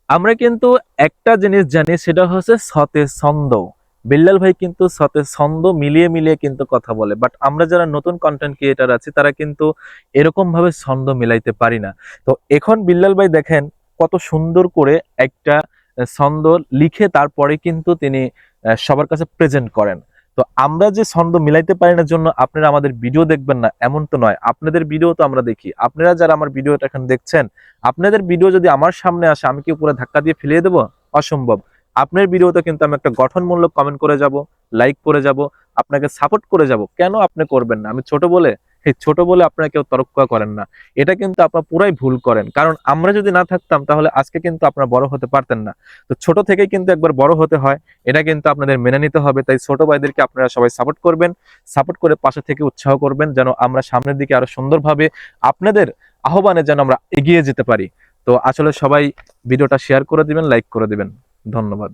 আমরা কিন্তু একটা জিনিস জানি, সেটা হচ্ছে ছতে ছন্দ। বিল্লাল ভাই কিন্তু ছতে ছন্দ মিলিয়ে মিলিয়ে কিন্তু কথা বলে, বাট আমরা যারা নতুন কন্টেন্ট ক্রিয়েটার আছি তারা কিন্তু এরকম ভাবে ছন্দ মিলাইতে পারি না। তো এখন বিল্লাল ভাই দেখেন কত সুন্দর করে একটা ছন্দ লিখে তারপরে কিন্তু তিনি সবার কাছে প্রেজেন্ট করেন। তো আমরা যে ছন্দ মিলাইতে পারি না জন্য আপনারা আমাদের ভিডিও দেখবেন না এমন তো নয়, আপনাদের ভিডিও তো আমরা দেখি। আপনারা যারা আমার ভিডিওটা এখন দেখছেন, আপনাদের ভিডিও যদি আমার সামনে আসে আমি কি পুরো ধাক্কা দিয়ে ফেলিয়ে দেবো? অসম্ভব। আপনার ভিডিওতে কিন্তু আমি একটা গঠনমূলক কমেন্ট করে যাব, লাইক করে যাব, আপনাকে সাপোর্ট করে যাব। কেন আপনি করবেন না? আমি ছোট বলে, এই ছোট বলে আপনারা কেউ তরক্কা করেন না। এটা কিন্তু আপনারা পুরাই ভুল করেন, কারণ আমরা যদি না থাকতাম তাহলে আজকে কিন্তু আপনারা বড় হতে পারতেন না। তো ছোট থেকেই কিন্তু একবার বড় হতে হয়, এটা কিন্তু আপনাদের মেনে নিতে হবে। তাই ছোট ভাইদেরকে আপনারা সবাই সাপোর্ট করবেন, সাপোর্ট করে পাশে থেকে উৎসাহ করবেন, যেন আমরা সামনের দিকে আরো সুন্দরভাবে আপনাদের আহ্বানে যেন আমরা এগিয়ে যেতে পারি। তো আসলে সবাই ভিডিওটা শেয়ার করে দিবেন, লাইক করে দিবেন। ধন্যবাদ।